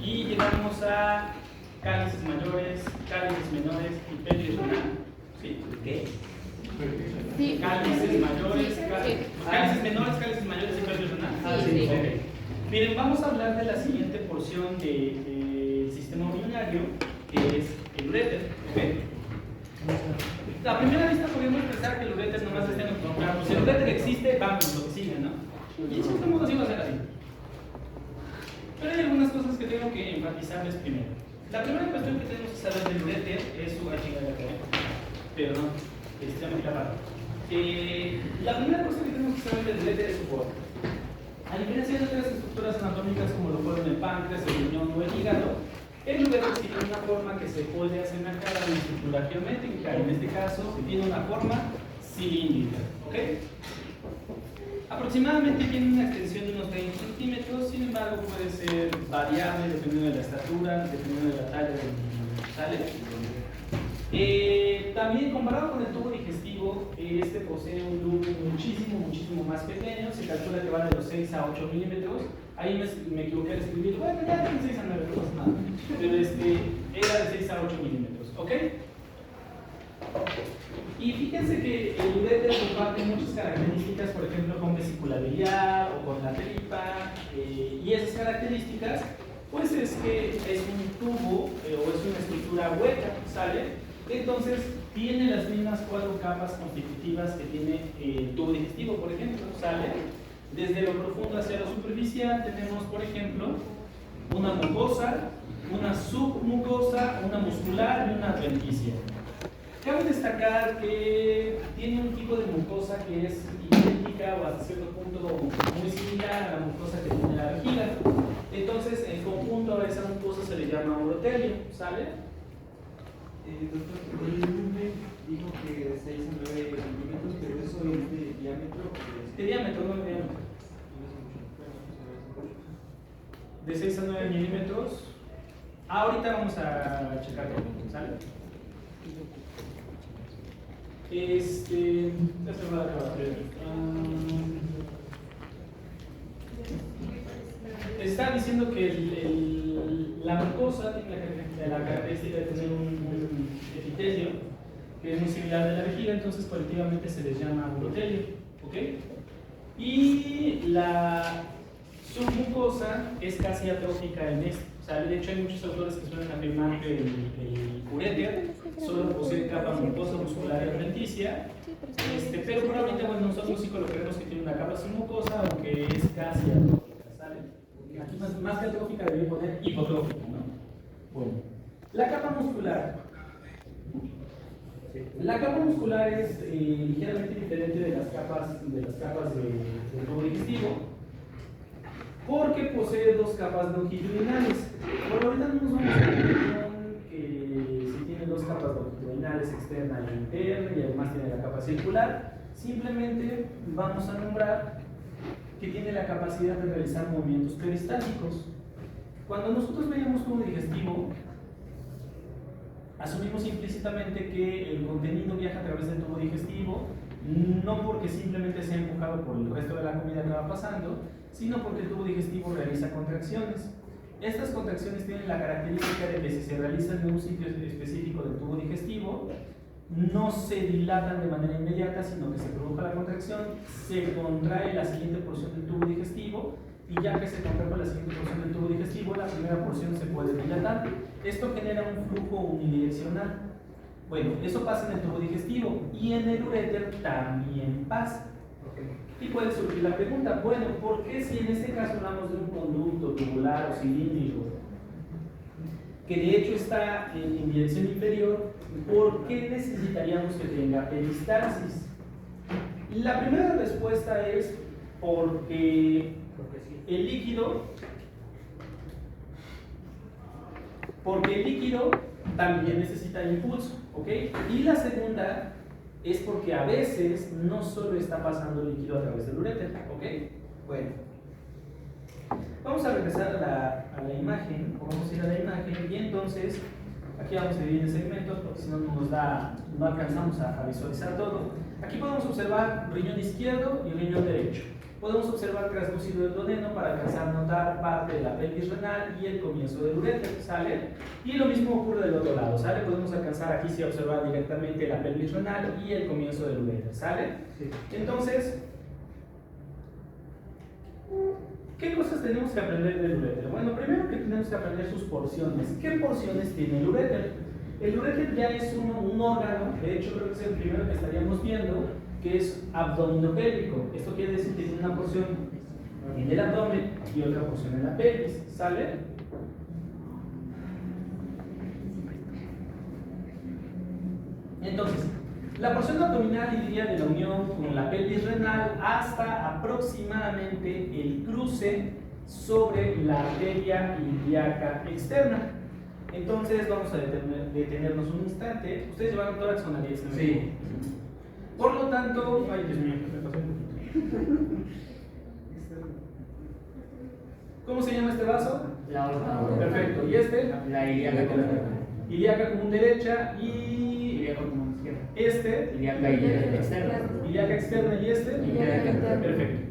Y llegamos a cálices mayores, cálices menores y perio renal. ¿Sí? ¿Qué? Sí. Cálices mayores, Sí. cálices menores, cálices mayores y perio renal. Sí. Okay. Miren, vamos a hablar de la siguiente porción del sistema urinario, que es el uréter. ¿Okay? A primera vista podríamos pensar que el uréter nomás está en el programa. Si el uréter existe, vamos, lo que sigue, ¿no? Y en cierto modo sí va a ser así. Pero hay algunas cosas que tengo que enfatizarles primero. La primera cuestión que tenemos que saber del uréter es su perdón, está muy clavado. La primera cosa que tenemos que saber del uréter es su forma. A diferencia de otras estructuras anatómicas como lo fueron el páncreas, el riñón o el hígado, el uréter tiene una forma que se puede asemejar a una estructura geométrica. En este caso, tiene una forma cilíndrica. ¿Ok? Aproximadamente tiene una extensión de unos 30 centímetros, sin embargo puede ser variable dependiendo de la estatura, dependiendo de la talla del ¿sale? También comparado con el tubo digestivo, este posee un loop muchísimo más pequeño. Se calcula que va de los 6 a 8 milímetros. Ahí me equivoqué al escribir, bueno, ya de 6 a 9, no pasa nada. Pero era de 6 a 8 milímetros, ¿ok? Y fíjense que el uréter comparte muchas características, por ejemplo, con vesícula biliar o con la tripa, y esas características, pues es que es un tubo o es una estructura hueca, ¿sale? Entonces, tiene las mismas 4 capas constitutivas que tiene el tubo digestivo, por ejemplo, ¿sale? Desde lo profundo hacia lo superficial tenemos, por ejemplo, una mucosa, una submucosa, una muscular y una adventicia. Cabe destacar que tiene un tipo de mucosa que es idéntica o hasta cierto punto muy similar a la mucosa que tiene la vejiga. Entonces, en conjunto a esa mucosa se le llama urotelio, ¿sale? Doctor, el volumen dijo que de 6 a 9 centímetros, pero eso es de diámetro. De diámetro, no de diámetro. De 6 a 9 milímetros. Ahorita vamos a checar todo, ¿sale? Ya se va a acabar. Está diciendo que la mucosa tiene la característica de tener un epitelio que es muy similar al de la vejiga, entonces colectivamente se les llama urotelio, ¿ok? Y la submucosa es casi atrófica en esto. O sea, de hecho hay muchos autores que suelen afirmar que el uréter solo posee capa mucosa muscular y adventicia, pero probablemente bueno, nosotros sí colocaremos que tiene una capa submucosa, aunque es casi atrófica, ¿sale? Aquí más que atrófica debería poner hipotrófica, ¿no? Bueno, la capa muscular. La capa muscular es ligeramente diferente de las capas del tubo digestivo, porque posee 2 capas longitudinales. Por ahorita no nos vamos a meter con que si tiene 2 capas longitudinales, externa e interna, y además tiene la capa circular. Simplemente vamos a nombrar que tiene la capacidad de realizar movimientos peristálticos. Cuando nosotros veíamos tubo digestivo, asumimos implícitamente que el contenido viaja a través del tubo digestivo, no porque simplemente sea empujado por el resto de la comida que va pasando, sino porque el tubo digestivo realiza contracciones. Estas contracciones tienen la característica de que si se realizan en un sitio específico del tubo digestivo, no se dilatan de manera inmediata, sino que se produce la contracción, se contrae la siguiente porción del tubo digestivo, y ya que se contrae la siguiente porción del tubo digestivo, la primera porción se puede dilatar. Esto genera un flujo unidireccional. Bueno, eso pasa en el tubo digestivo, y en el uréter también pasa. Y puede surgir la pregunta, bueno, ¿por qué si en este caso hablamos de un conducto tubular o cilíndrico, que de hecho está en dirección inferior, ¿por qué necesitaríamos que tenga peristalsis? La primera respuesta es porque el líquido también necesita impulso, ¿ok? Y la segunda es porque a veces no solo está pasando el líquido a través del uréter, ¿ok? Bueno, vamos a regresar a la imagen, o vamos a ir a la imagen, y entonces aquí vamos a dividir en segmentos porque si no no alcanzamos a visualizar todo. Aquí podemos observar riñón izquierdo y riñón derecho. Podemos observar translúcido el duodeno para alcanzar a notar parte de la pelvis renal y el comienzo del uréter, ¿sale? Y lo mismo ocurre del otro lado, ¿sale? Podemos alcanzar aquí sí a observar directamente la pelvis renal y el comienzo del uréter, ¿sale? Sí. Entonces, ¿qué cosas tenemos que aprender del uréter? Bueno, primero que tenemos que aprender sus porciones. ¿Qué porciones tiene el uréter? El uréter ya es un órgano, de hecho creo que es el primero que estaríamos viendo, que es abdominopélvico. Esto quiere decir que tiene una porción en el abdomen y otra porción en la pelvis, ¿sale? Entonces, la porción abdominal iría de la unión con la pelvis renal hasta aproximadamente el cruce sobre la arteria ilíaca externa. Entonces vamos a detenernos un instante. Ustedes llevaron tórax con nariz, ¿no? Sí. Por lo tanto, ay Dios mío, me pasó un poquito. ¿Cómo se llama este vaso? La aorta. Perfecto. ¿Y este? La ilíaca común. Ilíaca común derecha y Ilíaca común izquierda. este. Ilíaca externa. Ilíaca externa y este. Ilíaca interna. Perfecto.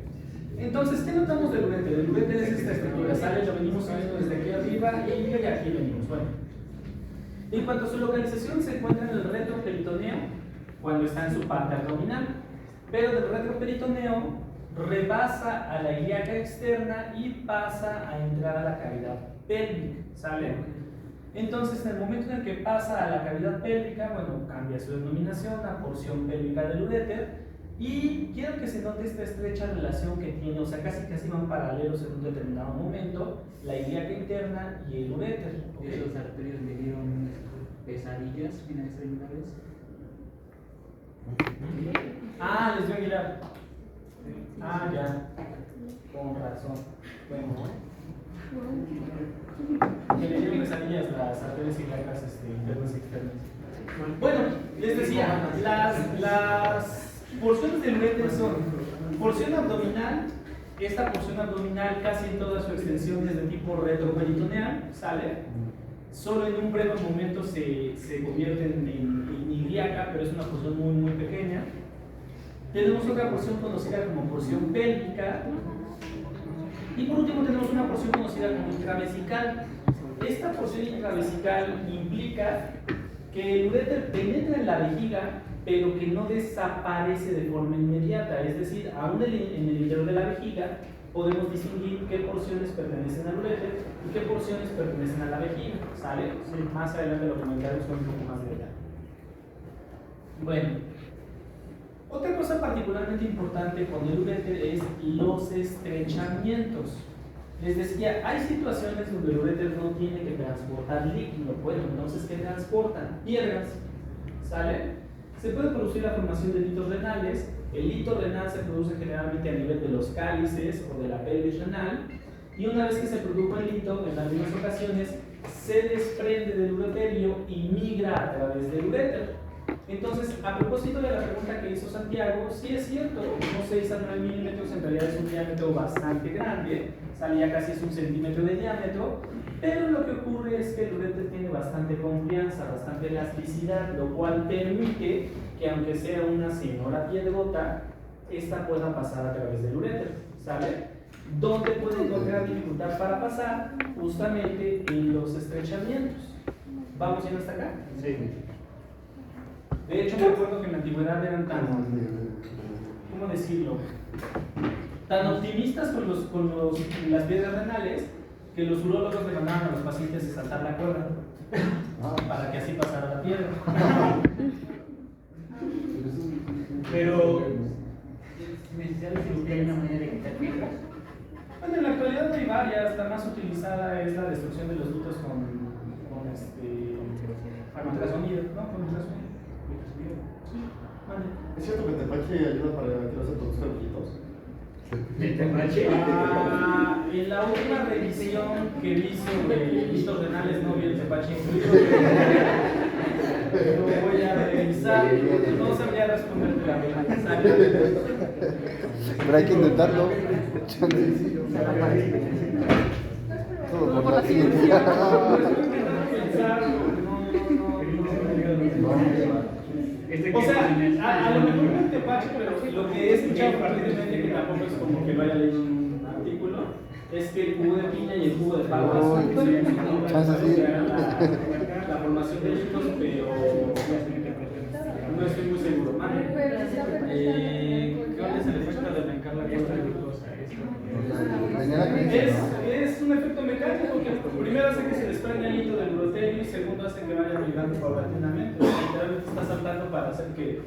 Entonces, ¿qué notamos del uréter? El uréter es esta estructura, ¿sale? Lo venimos viendo desde aquí arriba y aquí venimos. Bueno, en cuanto a su localización, se encuentra en el retroperitoneo cuando está en su parte abdominal, pero del retroperitoneo rebasa a la ilíaca externa y pasa a entrar a la cavidad pélvica, ¿sale? Entonces, en el momento en el que pasa a la cavidad pélvica, bueno, cambia su denominación a porción pélvica del uréter. Y quiero que se note esta estrecha relación que tiene, o sea, casi van paralelos en un determinado momento, la ilíaca interna y el uréter. ¿Okay? Esos arterios me dieron pesadillas finales terminales. Ah, les dio Aguilar. Ah, ya. Con razón. Bueno. Que le dieron pesadillas las arterias ilíacas internas y externas. Bueno, les decía, las porciones del uréter son porción abdominal. Esta porción abdominal casi en toda su extensión es de tipo retroperitoneal, ¿sale? Solo en un breve momento se convierte en ilíaca, pero es una porción muy pequeña. Tenemos otra porción conocida como porción pélvica. Y por último tenemos una porción conocida como intravesical. Esta porción intravesical implica que el uréter penetra en la vejiga, pero que no desaparece de forma inmediata, es decir, aún en el interior de la vejiga podemos distinguir qué porciones pertenecen al uréter y qué porciones pertenecen a la vejiga, ¿sale? Sí, más adelante lo comentaremos con un poco más de detalle. Bueno, otra cosa particularmente importante con el uréter es los estrechamientos. Les decía, hay situaciones donde el uréter no tiene que transportar líquido, bueno, entonces ¿qué transportan? Piedras, ¿sale? Se puede producir la formación de litos renales. El lito renal se produce generalmente a nivel de los cálices o de la pelvis renal, y una vez que se produjo el lito, en algunas ocasiones se desprende del ureterio y migra a través del uréter. Entonces, a propósito de la pregunta que hizo Santiago, sí es cierto, unos 6 a 9 milímetros en realidad es un diámetro bastante grande, salía casi es 1 centímetro de diámetro, pero lo que ocurre es que el uréter tiene bastante confianza, bastante elasticidad, lo cual permite que aunque sea una señora piedrota, esta pueda pasar a través del uréter, ¿sale? ¿Dónde puede encontrar dificultad para pasar? Justamente en los estrechamientos. ¿Vamos bien hasta acá? Sí. De hecho, me acuerdo que en la antigüedad eran tan, ¿cómo decirlo? Tan optimistas con las piedras renales que los urólogos le mandaban a los pacientes a saltar la cuerda para que así pasara la piedra. Pero ¿Necesidad de cirugía hay una manera de quitar piedras? bueno, en la actualidad hay varias. La más utilizada es la destrucción de los litos con ultrasonido, ¿no? Con ultrasonido. Sí, vale. ¿Es cierto que el tepache ayuda para que no se produzcan ojitos? ¿El tepache? En la última revisión que vi sobre litos renales no vi el tepache incluido. Lo voy a revisar. No sabría responderte la pregunta. Pero hay que intentarlo. Todo por la ciencia. O sea, a lo mejor no es tepache, pero lo que he escuchado particularmente, que tampoco es como que lo haya leído en un artículo, es que el jugo de piña y el jugo de papa son la formación de hitos, pero no estoy muy seguro. ¿Cuál es el efecto de brincar la glucosa? Es un efecto mecánico que primero hace que se desprenda el hito del uroterio y segundo hace que vaya migrando paulatinamente. Literalmente está saltando para hacer que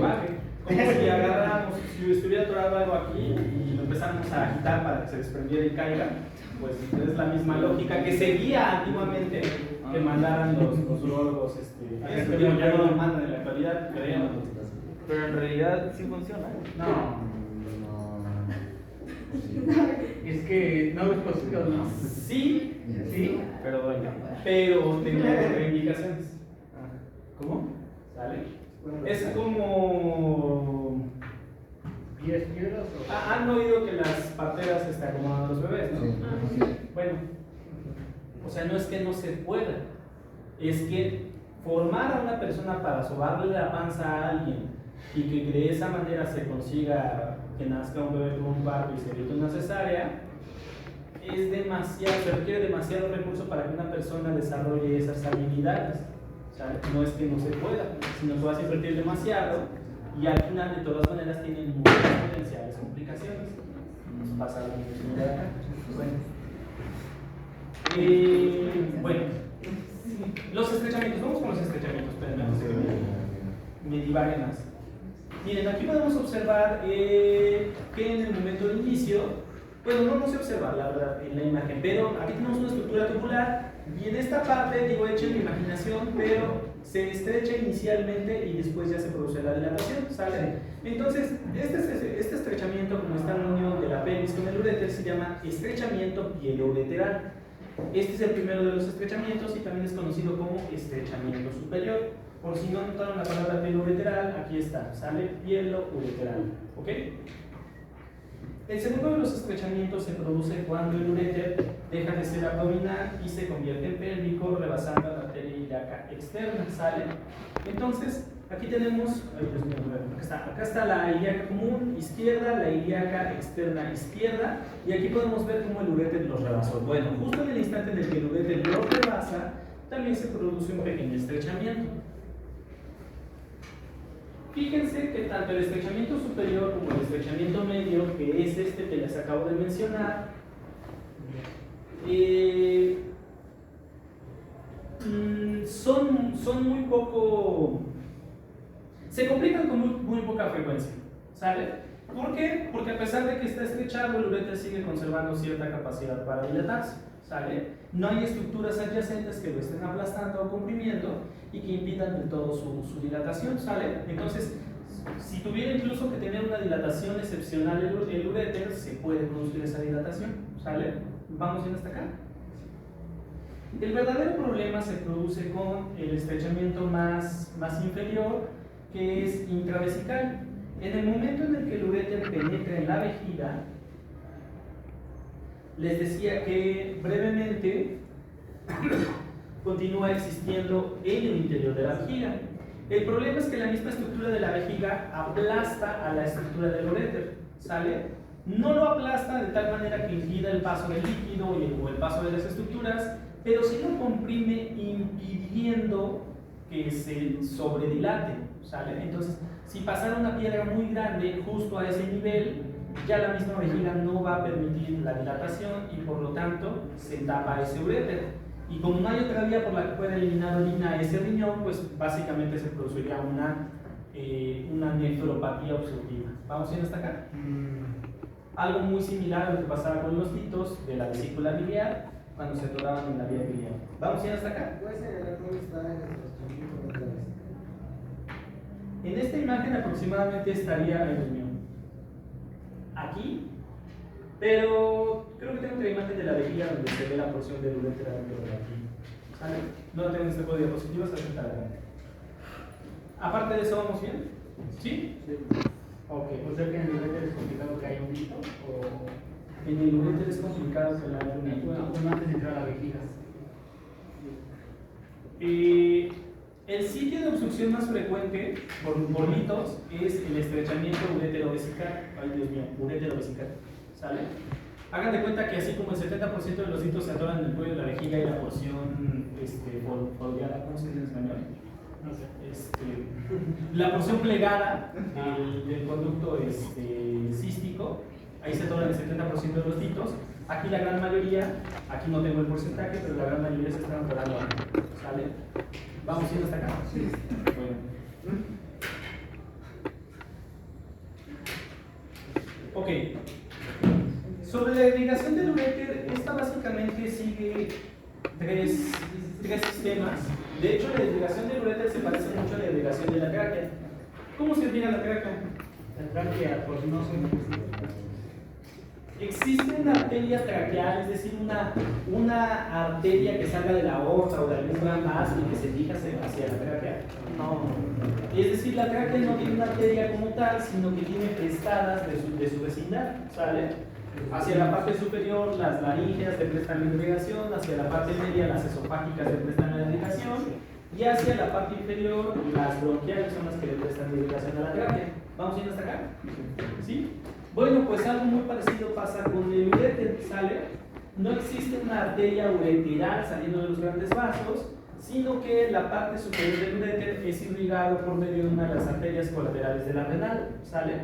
baje. Como si agarramos, si estuviera atorado algo aquí y lo empezamos a agitar para que se desprendiera y caiga, pues es la misma lógica que seguía antiguamente que mandaran los urólogos. Ya no lo mandan en la actualidad, creo. Pero en realidad sí funciona. No. Es que no es posible, ¿no? Sí, pero bueno. Pero tenía contraindicaciones. ¿Cómo? ¿Sale? Es como. ¿10 piedras o...? Han oído que las parteras acomodan a los bebés, ¿no? Bueno, o sea, no es que no se pueda, es que formar a una persona para sobarle la panza a alguien y que de esa manera se consiga que nazca un bebé con un parto y se evite una cesárea, es demasiado, se requiere demasiado recurso para que una persona desarrolle esas habilidades. O sea, no es que no se pueda, sino que va a invertir demasiado y al final de todas maneras tienen muchas potenciales complicaciones. Nos pasa algo muy similar acá. Bueno, los estrechamientos, vamos con los estrechamientos, espérenme, antes de que me divague más. Miren, aquí podemos observar que en el momento de inicio, bueno, no se observa la verdad en la imagen, pero aquí tenemos una estructura tubular y en esta parte, digo, hecha en mi imaginación, pero se estrecha inicialmente y después ya se produce la dilatación, ¿sale? Entonces, este estrechamiento, como está en la unión de la pelvis con el uréter, se llama estrechamiento pielo-ureteral. Este es el primero de los estrechamientos y también es conocido como estrechamiento superior. Por si no notaron la palabra pielo-ureteral, aquí está, sale pielo-ureteral, ¿ok? El segundo de los estrechamientos se produce cuando el uréter deja de ser abdominal y se convierte en pélvico, rebasando la arteria ilíaca externa, ¿sale? Entonces, aquí tenemos, ay, Dios mío, acá está la ilíaca común izquierda, la ilíaca externa izquierda, y aquí podemos ver cómo el uréter los rebasó. Bueno, justo en el instante en el que el uréter los rebasa, también se produce un pequeño estrechamiento. Fíjense que tanto el estrechamiento superior como el estrechamiento medio, que es este que les acabo de mencionar, son muy poco, se complican con muy poca frecuencia, ¿sale? ¿Por qué? Porque a pesar de que está estrechado, el uréter sigue conservando cierta capacidad para dilatarse, ¿sale? No hay estructuras adyacentes que lo estén aplastando o comprimiendo y que impidan del todo su dilatación, ¿sale? Entonces, si tuviera incluso que tener una dilatación excepcional el uréter, se puede producir esa dilatación, ¿sale? ¿Vamos bien hasta acá? El verdadero problema se produce con el estrechamiento más inferior, que es intravesical. En el momento en el que el uréter penetra en la vejiga, les decía que brevemente continúa existiendo en el interior de la vejiga. El problema es que la misma estructura de la vejiga aplasta a la estructura del uréter, ¿sale? No lo aplasta de tal manera que impida el paso del líquido o el paso de las estructuras, pero sí lo comprime impidiendo que se sobredilate, ¿sale? Entonces, si pasara una piedra muy grande justo a ese nivel, ya la misma vejiga no va a permitir la dilatación y por lo tanto se tapa ese uréter. Y como no hay otra vía por la que pueda eliminar orina a ese riñón, pues básicamente se produciría una nefropatía obstructiva. ¿Vamos bien hasta acá? Algo muy similar a lo que pasaba con los titos de la vesícula biliar cuando se atoraban en la vía biliar. ¿Vamos bien hasta acá? ¿Puede ser el error está en el estrechamiento lateral? En esta imagen aproximadamente estaría el riñón aquí, pero creo que tengo otra imagen de la vejiga donde se ve la porción del uréter adentro de aquí. ¿Sale? No lo tengo en este tipo de diapositivas, así está adelante. Aparte de eso, ¿vamos bien? ¿Sí? Ok. O sea que en el uréter es complicado que haya un hito, o En el uréter es complicado que haya un hito. bueno, antes de entrar a la vejiga. El sitio de obstrucción más frecuente por litos es el estrechamiento urétero-vesical. Ay, Dios mío, urétero-vesical. ¿Sale? Hagan de cuenta que así como el 70% de los litos se atoran en el cuello de la vejiga y la porción foliada, ¿cómo se dice en español? No sé. La porción plegada del conducto cístico, ahí se atoran el 70% de los litos. Aquí la gran mayoría, aquí no tengo el porcentaje, pero la gran mayoría se están atorando. ¿Sale? ¿Vamos yendo hasta acá? Sí. Bueno. Ok. Sobre la irrigación del uréter, esta básicamente sigue tres sistemas. De hecho, la irrigación del uréter se parece mucho a la irrigación de la tráquea. ¿Cómo se irriga la tráquea? La tráquea, pues no se Existe una arteria traqueal, es decir, una arteria que salga de la aorta o de algún gran vaso y que se dirija hacia la tráquea. No. Es decir, la tráquea no tiene una arteria como tal, sino que tiene prestadas de su vecindad, ¿sale? Hacia la parte superior, las laringeas te prestan la irrigación, hacia la parte media, las esofágicas te prestan la irrigación, y hacia la parte inferior, las bronquiales son las que le prestan la irrigación a la tráquea. ¿Vamos yendo hasta acá? ¿Sí? Bueno, pues algo muy parecido pasa con el uréter, ¿sale? No existe una arteria ureteral saliendo de los grandes vasos, sino que la parte superior del uréter es irrigado por medio de una de las arterias colaterales de la renal, ¿sale?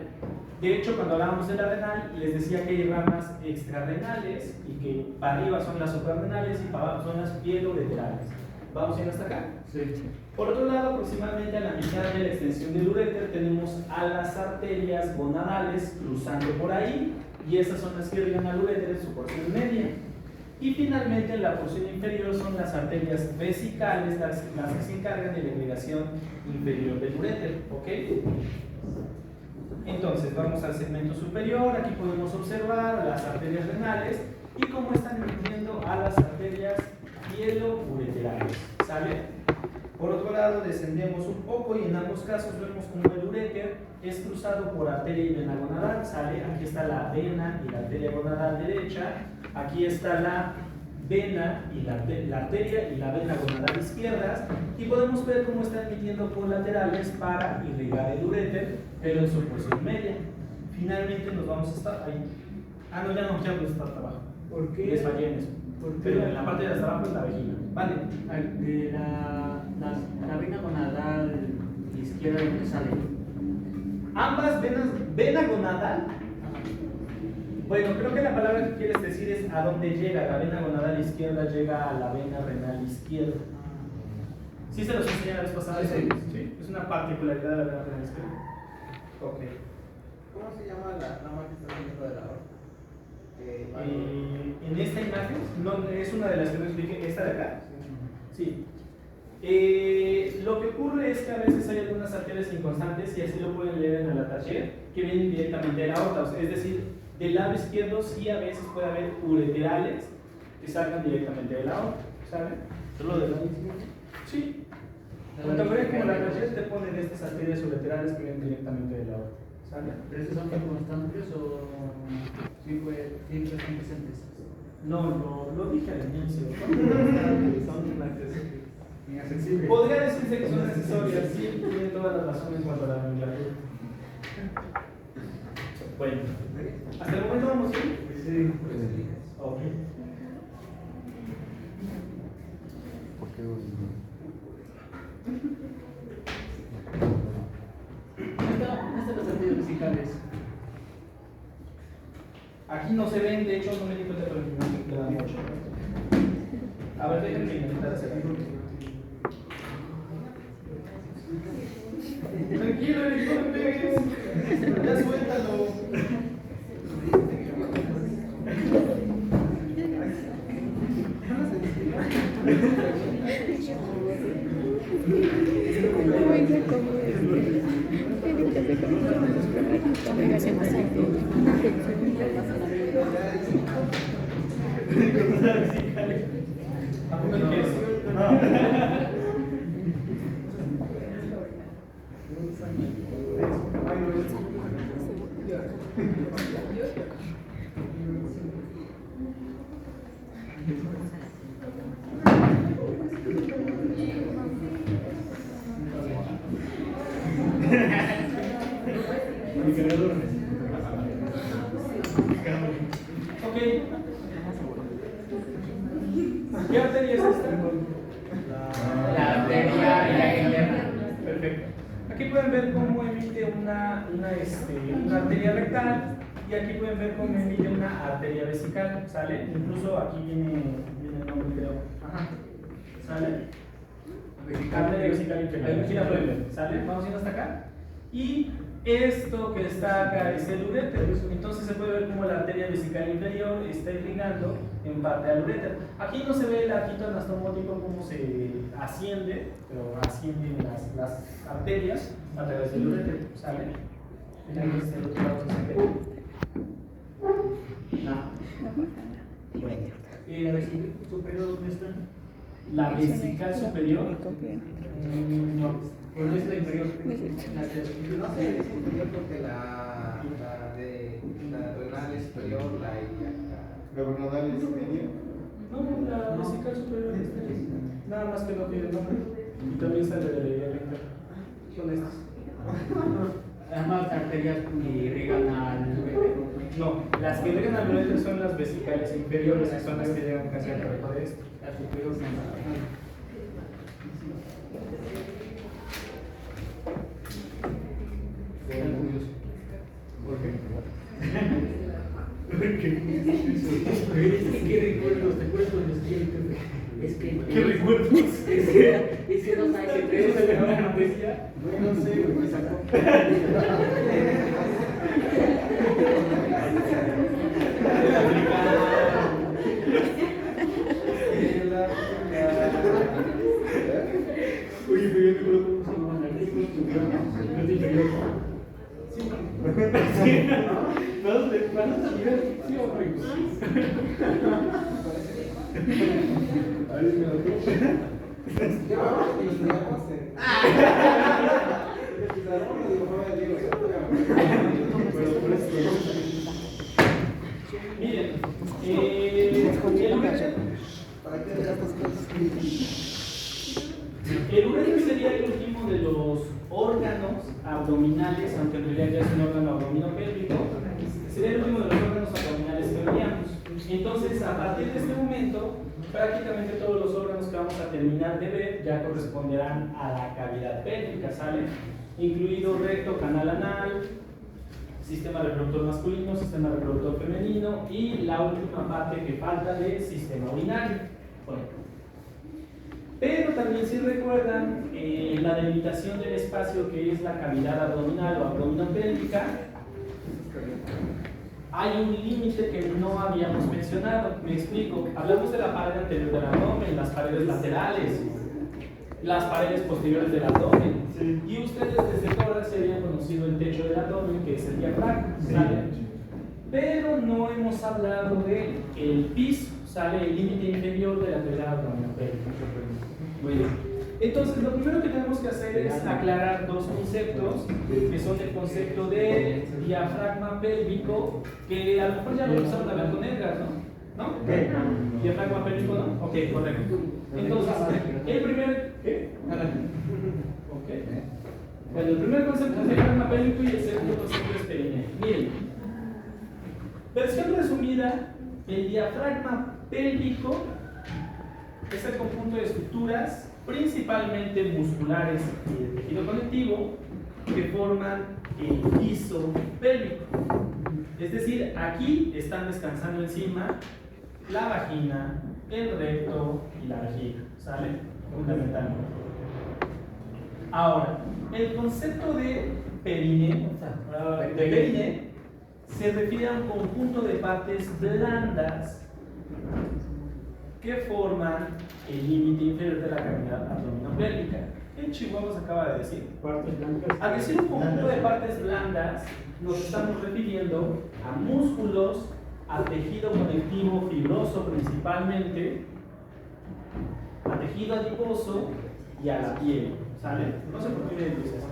De hecho, cuando hablábamos de la renal, les decía que hay ramas extrarrenales y que para arriba son las suprarrenales y para abajo son las pieloureterales. ¿Vamos yendo hasta acá? Sí. Por otro lado, aproximadamente a la mitad de la extensión del uréter tenemos a las arterias gonadales cruzando por ahí, y esas son las que irrigan al uréter en su porción media. Y finalmente en la porción inferior son las arterias vesicales, las que se encargan de la irrigación inferior del uréter, ¿ok? Entonces vamos al segmento superior, aquí podemos observar las arterias renales y cómo están irrigiendo a las arterias pielo-ureterales, ¿sale? Por otro lado, descendemos un poco y en ambos casos vemos como el uréter es cruzado por arteria y vena gonadal, ¿sale? Aquí está la vena y la arteria gonadal derecha, aquí está la vena y la arteria y la vena gonadal izquierdas, y podemos ver cómo están emitiendo colaterales para irrigar el uréter, pero en su porción media. Finalmente nos vamos hasta ahí. Ah, no, ya no, ya pues está hasta abajo. ¿Por qué? Les fallé en eso. Pero en la parte de hasta abajo es la vejiga. Vale. De la vena gonadal izquierda, ¿dónde sale? Ambas venas, vena gonadal. Bueno, creo que la palabra que quieres decir es a dónde llega. La vena gonadal izquierda llega a la vena renal izquierda. ¿Sí se los enseñé la vez pasada? Sí. Sí. Es una particularidad de la vena renal izquierda. Ok. ¿Cómo se llama la rama que está saliendo de la aorta? En esta imagen, no, es una de las que no expliqué, esta de acá. Sí. Lo que ocurre es que a veces hay algunas arterias inconstantes, y así lo pueden leer en el ataché, que vienen directamente de la aorta. O sea, es decir, del lado izquierdo sí a veces puede haber ureterales que salgan directamente de la aorta, ¿saben? ¿Solo del lado izquierdo? Sí. Cuando ven como la ataché te ponen estas arterias ureterales que vienen directamente de la aorta, ¿saben? ¿Pero estos son constantes o siempre están presentes? No, lo dije al inicio. Son inaccesibles. Podría decirse que son accesorias, sí, tienen toda la razón en cuanto a la nomenclatura. Bueno, ¿hasta el momento vamos bien? Sí. Ok. ¿Por qué? Estas las arterias vesicales. Aquí no se ven, de hecho no me di cuenta por el primer que quedan mucho. A ver, déjenme intentar hacer algo. Tranquilo, Eric, no me pegues. Ya suéltalo. ¿A poco no quieres? pueden ver cómo emite una arteria rectal y aquí pueden ver cómo emite una arteria vesical, ¿sale? Incluso aquí viene el nombre, creo. Ajá. ¿Sale? Arteria vesical inferior. Aquí la pueden ver, ¿sale? Vamos yendo hasta acá. Y esto que está acá es el uréter. Entonces se puede ver cómo la arteria vesical inferior está irrigando en parte al uréter. Aquí no se ve el arquito anastomótico cómo se asciende, pero ascienden las arterias a través del uréter, ¿sale? Aquí está el otro lado se ve. ¿Y la vesical superior dónde está? La vesical superior. No. ¿O no es la inferior? No sé, es superior porque la renal es superior, la renal es superior. No, la vesical superior es nada más que no tiene nombre. Y también sale de la idea recta. Son estas. Además, arterias que irrigan al uréter. No, las que llegan al uréter son las vesicales inferiores, que son las que llegan casi al cuerpo de esto. Las superiores no. ¿Por qué? ¿Qué recuerdos? ¿Te acuerdas cuando estudié? Es que. ¿Qué recuerdos? Es que no sabes qué ¿Eso se llama noticia? No sé, güey, me sacó. Oye, pero yo me acuerdo cómo se llamaban las películas. ¿No? ¿Sí o no? Miren, el uréter sería el último de los órganos abdominales, aunque en realidad ya es un órgano abdominopélvico, sería el último de los órganos abdominales que veríamos. Entonces, a partir de este momento, prácticamente todos los órganos que vamos a terminar de ver ya corresponderán a la cavidad pélvica, ¿sale? Incluido recto, canal anal, sistema reproductor masculino, sistema reproductor femenino y la última parte que falta de sistema urinario. Bueno. Pero también si recuerdan la delimitación del espacio que es la cavidad abdominal o abdominopélvica, hay un límite que no habíamos mencionado. Me explico. Hablamos de la pared anterior del abdomen, las paredes laterales, las paredes posteriores del abdomen. Sí. Y ustedes desde tórax se habían conocido el techo del abdomen, que es el diafragma, ¿sale? Pero no hemos hablado del piso, ¿sale? El límite inferior de la cavidad abdominopélvica. Muy bien. Entonces, lo primero que tenemos que hacer es aclarar dos conceptos, que son el concepto de diafragma pélvico, que a lo mejor ya lo empezamos a hablar con Edgar, ¿no? ¿No? Diafragma pélvico, ¿no? Ok, correcto. Entonces, el primer... ¿Qué? Ok. Bueno, el primer concepto es diafragma pélvico y el segundo concepto es perineo. Miren, versión resumida, el diafragma pélvico es el conjunto de estructuras principalmente musculares y de tejido conectivo que forman el piso pélvico. Es decir, aquí están descansando encima la vagina, el recto y la vejiga, ¿sale? Fundamentalmente. Ahora, el concepto de perine se refiere a un conjunto de partes blandas que forman el límite inferior de la cavidad abdominopélvica. ¿Qué chihuahuas acaba de decir? Partes blancas. Al decir un conjunto de partes blandas, nos estamos refiriendo a músculos, a tejido conectivo fibroso principalmente, a tejido adiposo y a la piel, ¿sale? No sé por qué le dices eso.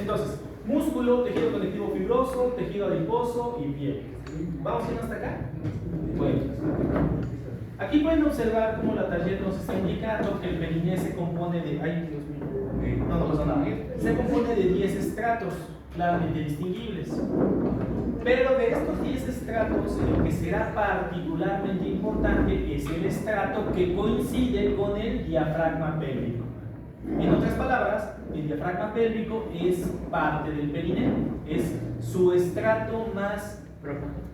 Entonces, músculo, tejido conectivo fibroso, tejido adiposo y piel. ¿Vamos bien hasta acá? Bueno. Aquí pueden observar cómo la taller nos está indicando que el periné se compone de... ¡Ay, Dios mío! No pasa nada. Se compone de 10 estratos, claramente distinguibles. Pero de estos 10 estratos, el que será particularmente importante es el estrato que coincide con el diafragma pélvico. En otras palabras, el diafragma pélvico es parte del perineo, es su estrato más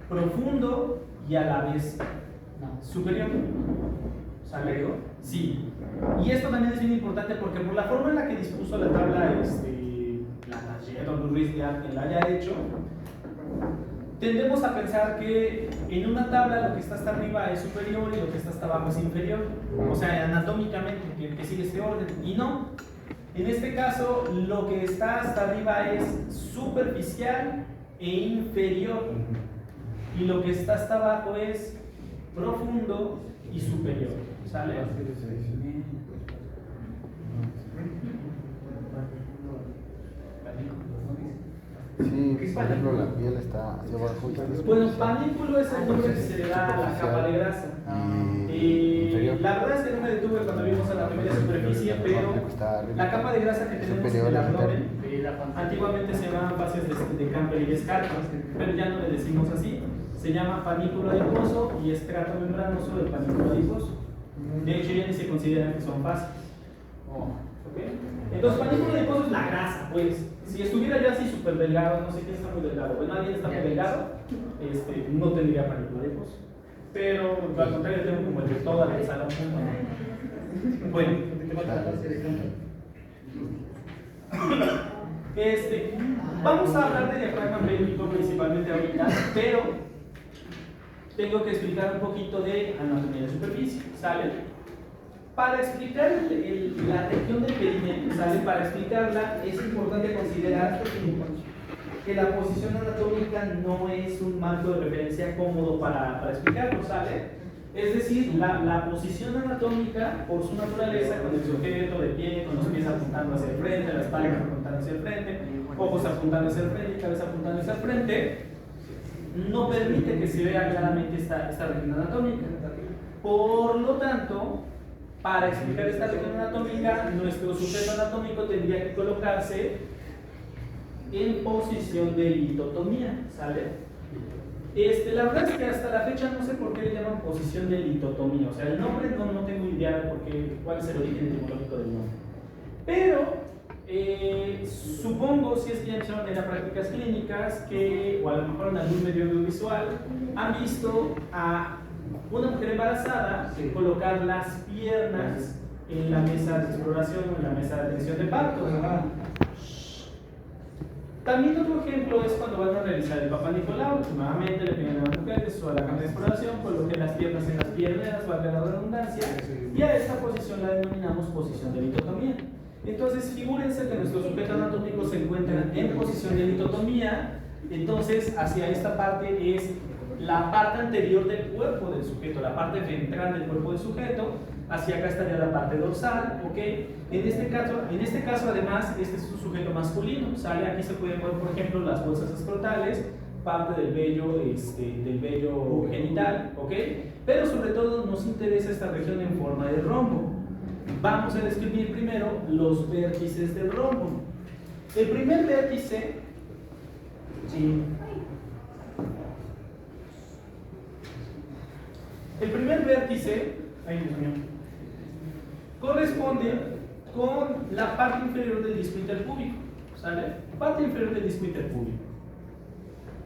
profundo y a la vez superior. ¿Sale? Sí. Y esto también es bien importante porque por la forma en la que dispuso la tabla la Don Ruiz ya quien la haya hecho, tendemos a pensar que en una tabla lo que está hasta arriba es superior y lo que está hasta abajo es inferior, o sea, anatómicamente, que sigue este orden, y no. En este caso, lo que está hasta arriba es superficial e inferior, y lo que está hasta abajo es profundo y superior. ¿Sale? Sí, por ejemplo, la piel está hacia abajo y está Bueno, panículo es el nombre que se le da a la capa de grasa. La verdad es que no me detuve cuando vimos a la primera superficie, pero la capa de grasa que tenemos en el abdomen, antiguamente se llamaban fases de Camper y Scarpa, pero ya no le decimos así. Se llama panículo adiposo y estrato membranoso del panículo adiposo. De hecho, ya ni se consideran que son fases. ¿Okay? Entonces, panículo adiposo es la grasa, pues. Si estuviera ya así súper delgado, no sé quién está muy delgado, bueno, alguien está muy delgado, no tendría panículo adiposo. Pero al contrario, tengo como el de toda la sala junto. Bueno, vamos a hablar de diafragma pélvico principalmente ahorita, pero tengo que explicar un poquito de anatomía de superficie, ¿sale? Para explicar la región del perineo, ¿sale? Para explicarla es importante considerar que la posición anatómica no es un marco de referencia cómodo para explicarlo, ¿sale? Es decir, la posición anatómica, por su naturaleza, con el sujeto de pie, con los pies apuntando hacia el frente, la espalda apuntando hacia el frente, ojos apuntando hacia el frente y cabeza apuntando hacia el frente, no permite que se vea claramente esta región anatómica. Por lo tanto, para explicar esta región anatómica, nuestro sujeto anatómico tendría que colocarse en posición de litotomía, ¿sale? La verdad es que hasta la fecha no sé por qué le llaman posición de litotomía, o sea, el nombre no tengo idea de cuál es el origen etimológico del nombre. Pero supongo, si es que ya empezaron en las prácticas clínicas, o a lo mejor en algún medio audiovisual, han visto a una mujer embarazada colocar las piernas en la mesa de exploración o en la mesa de atención de parto. También otro ejemplo es cuando van a realizar el Papá Nicolau, que nuevamente le piden a las mujeres o a la cama de exploración, coloquen las piernas en las pierneras, valga la redundancia, y a esta posición la denominamos posición de litotomía. Entonces, figúrense que nuestro sujeto anatómico se encuentra en posición de litotomía, entonces hacia esta parte es la parte anterior del cuerpo del sujeto, la parte ventral del cuerpo del sujeto, hacia acá estaría la parte dorsal, ¿ok? En este caso además, este es un sujeto masculino, ¿sale? Aquí se pueden ver, por ejemplo, las bolsas escrotales, parte del vello genital, ¿ok? Pero sobre todo nos interesa esta región en forma de rombo. Vamos a describir primero los vértices del rombo. El primer vértice, ay Dios mío, corresponde con la parte inferior del disco interpúbico, ¿sale? Parte inferior del disco interpúbico.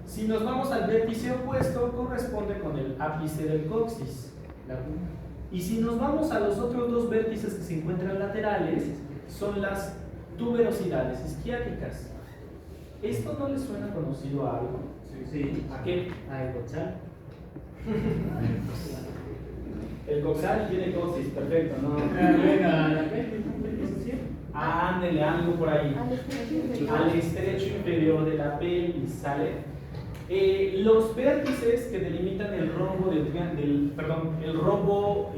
Si nos vamos al vértice opuesto, corresponde con el ápice del coxis. Y si nos vamos a los otros dos vértices que se encuentran laterales, son las tuberosidades isquiáticas. ¿Esto no les suena conocido a algo? Sí. ¿A qué? Al coxal. El coxal tiene coxis, perfecto, ¿no? Ándele, algo por ahí. Al estrecho inferior de la pelvis, ¿sale? Los vértices que delimitan el rombo el rombo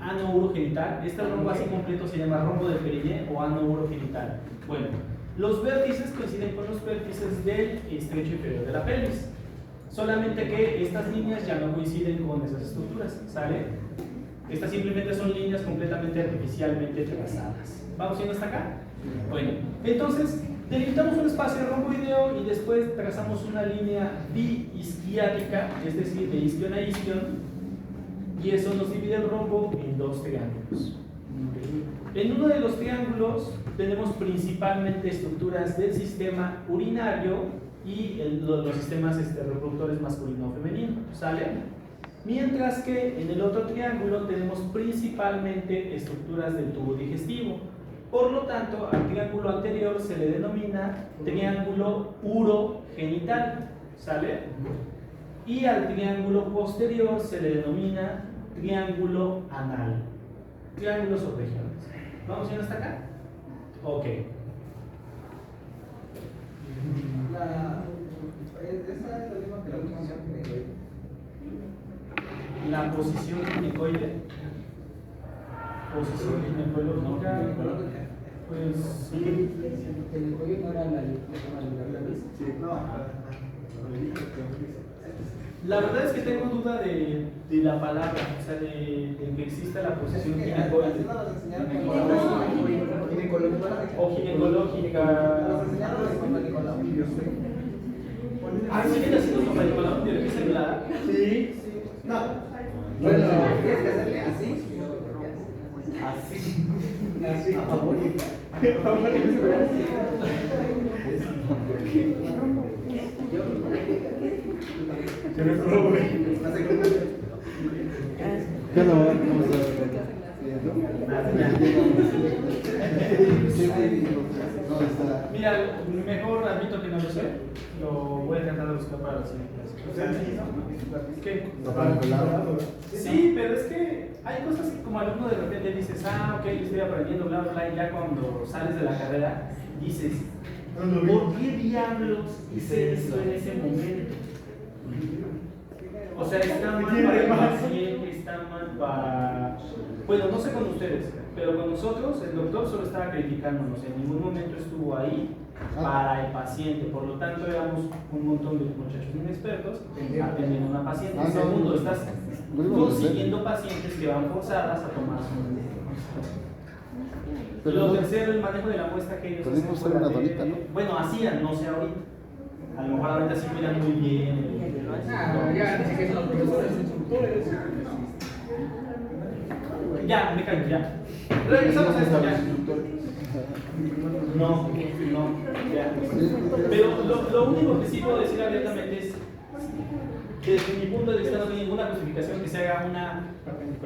ano-urogenital, este rombo así completo se llama rombo del perineo o ano-urogenital. Bueno, los vértices coinciden con los vértices del estrecho inferior de la pelvis. Solamente que estas líneas ya no coinciden con esas estructuras, ¿sale? Estas simplemente son líneas completamente artificialmente trazadas. ¿Vamos viendo hasta acá? Bueno, entonces delimitamos un espacio romboideo y después trazamos una línea biisquiática, es decir, de isquion a isquion, y eso nos divide el rombo en dos triángulos. ¿Ok? En uno de los triángulos tenemos principalmente estructuras del sistema urinario y los sistemas reproductores masculino o femenino, ¿sale? Mientras que en el otro triángulo tenemos principalmente estructuras del tubo digestivo. Por lo tanto, al triángulo anterior se le denomina triángulo urogenital, ¿sale? Y al triángulo posterior se le denomina triángulo anal. Triángulos o regiones. ¿Vamos bien hasta acá? Ok. Esa es la misma que la posición ginecoide. La posición ginecoide. Posición ginecológica. Pues. El cuello no era la vez. Sí, no. La verdad es que tengo duda de la palabra, o sea, de que exista la posición ginecoide. O ginecológica. Ah, ¿sí viene haciendo papá Nicolau? ¿Tiene que ser la? Sí. No. Bueno, tienes que hacerle así. Así. A favor. ¿Qué no? Mira, mejor admito que no lo sé. Lo voy a tratar de buscar para la siguiente clase. ¿Qué? Sí, pero es que hay cosas que como alumno de repente dices, ok, estoy aprendiendo, bla, bla, bla, y ya cuando sales de la carrera dices, ¿por qué diablos hice eso en ese momento? O sea, está mal para el paciente, está mal para... Bueno, no sé con ustedes, pero con nosotros el doctor solo estaba criticándonos, en ningún momento estuvo ahí para el paciente, por lo tanto éramos un montón de muchachos inexpertos atendiendo a una paciente. Segundo, estás consiguiendo pacientes que van forzadas a tomar su... Lo tercero, el manejo de la muestra que ellos hacen. Bueno, hacían, no sé ahorita. A lo mejor ahorita sí miran muy bien. Ya, dice que son los profesores, instructores. Ya, me callo, ya. Regresamos a esto ya. No, ya. Pero lo único que sí puedo decir abiertamente es que desde mi punto de vista no tiene ninguna justificación que se haga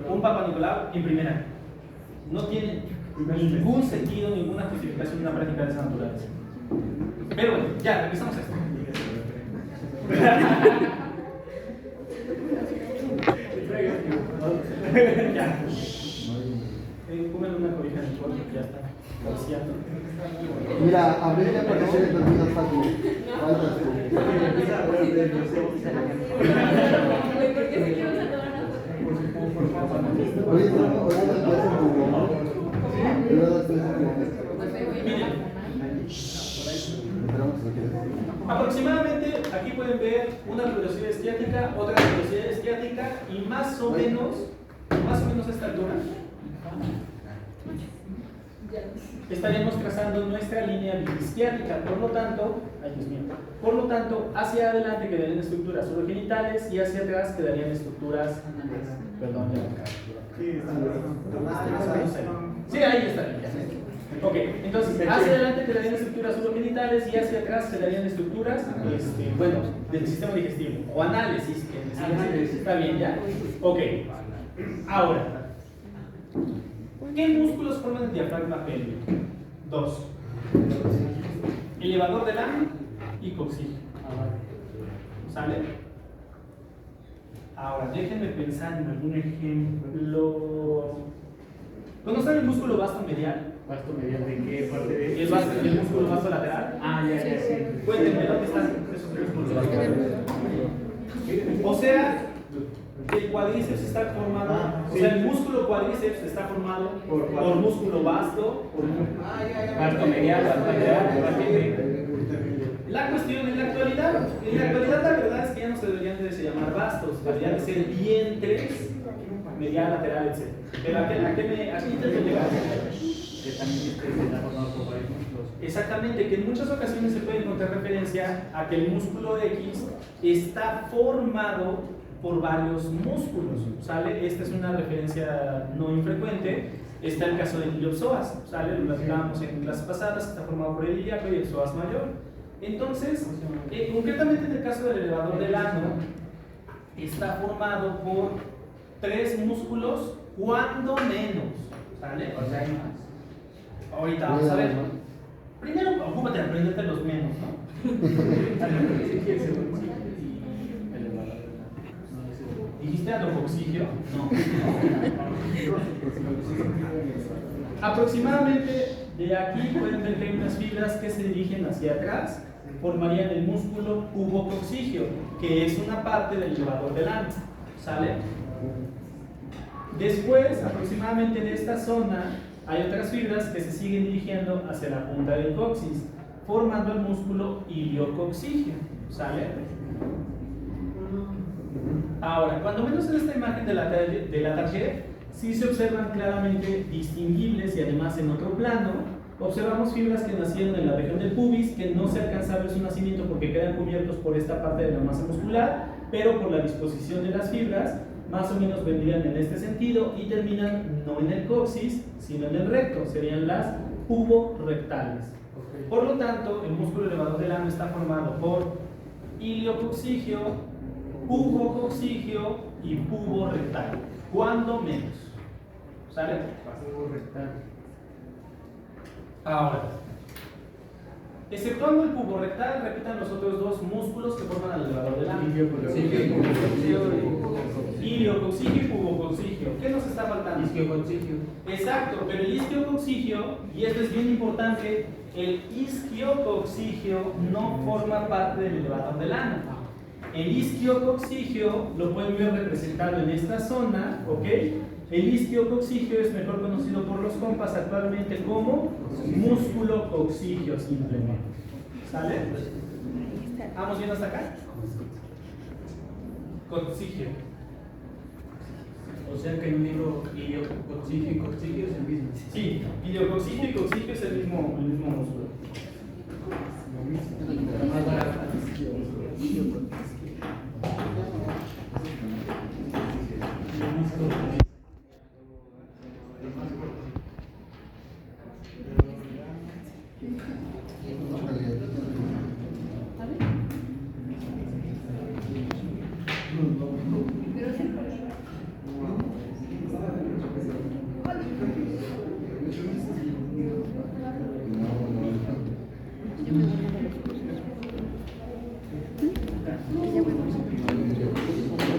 un Papa Nicolau en primera. No tiene ningún sentido, ninguna justificación de una práctica de esa naturaleza. Pero bueno, ya, regresamos a esto. Ya. Pónganle una cobija en el cuerpo, ya está. Vaciando. Mira, abrir ya para hacer entonces fácil. Faltas tú. Oye, no, oye, no te hacen tu mamá. Miren. Aproximadamente aquí pueden ver una velocidad esquiática, otra velocidad esquiática y más o menos a esta altura estaríamos trazando nuestra línea isquiática. Por lo tanto, hacia adelante quedarían estructuras urogenitales y hacia atrás quedarían estructuras, perdón, sí, ahí está. Ok, entonces hacia adelante quedarían estructuras urogenitales y hacia atrás quedarían estructuras, del sistema digestivo o anales, está bien ya. Ok, ahora, ¿qué músculos forman el diafragma pélvico? Dos: elevador del ano y coxígeno. ¿Sale? Ahora, déjenme pensar en algún ejemplo. ¿Conocen el músculo vasto medial? ¿Vasto medial de qué parte de...? El músculo vasto lateral. Ya, sí. Cuéntenme, ¿dónde están esos músculos vastos? O sea, el cuádriceps está formado, o sea, el músculo cuádriceps está formado por músculo vasto, vasto medial, vasto lateral. La cuestión en la actualidad la verdad es que ya no se deberían de llamar vastos, deberían de ser vientres, medial, lateral, etc. Pero ¿a qué intento llegar? Que también está formado por varios músculos. Exactamente, que en muchas ocasiones se puede encontrar referencia a que el músculo X está formado por varios músculos, ¿sale? Esta es una referencia no infrecuente Está el caso del iliopsoas, ¿sale? Lo platicábamos en clases pasadas, está formado por el ilíaco y el psoas mayor. Entonces, concretamente en el caso del elevador del ano, está formado por 3 músculos, cuando menos, ¿sale? O sea, hay más. Ahorita vamos a ver. Primero, ocúpate de aprenderte los menos, ¿no? ¿Dijiste alocoxigio? No. Aproximadamente de aquí pueden ver que hay unas fibras que se dirigen hacia atrás, formarían el músculo pubocoxigio, que es una parte del elevador del ano, ¿sale? Después, aproximadamente de esta zona, hay otras fibras que se siguen dirigiendo hacia la punta del coxis, formando el músculo iliocoxigio, ¿sale? Ahora, cuando menos en esta imagen de la tarjeta, sí se observan claramente distinguibles y además en otro plano, observamos fibras que nacieron en la región del pubis, que no se alcanza a ver su nacimiento porque quedan cubiertos por esta parte de la masa muscular, pero por la disposición de las fibras, más o menos vendrían en este sentido y terminan no en el coxis, sino en el recto, serían las puborectales. Por lo tanto, el músculo elevador del ano está formado por iliocoxigio, pubocoxigio y puborectal, cuando menos. ¿Sale? Puborectal. Ahora, exceptuando el puborectal, repitan los otros 2 músculos que forman el elevador del ano. Iliocoxigio y pubocoxigio. ¿Qué nos está faltando? Isquiocoxigio. Exacto, pero el isquiocoxigio, y esto es bien importante, el isquiocoxigio no forma parte del elevador del ano. El isquiocoxigio lo pueden ver representado en esta zona, ¿ok? El isquiocoxigio es mejor conocido por los compas actualmente como músculo coxigio simplemente. ¿Sale? ¿Vamos bien hasta acá? Coxigio. O sea que en un libro iliocoxigio y coxigio es el mismo. Sí, iliocoxigio y coxigio es el mismo músculo.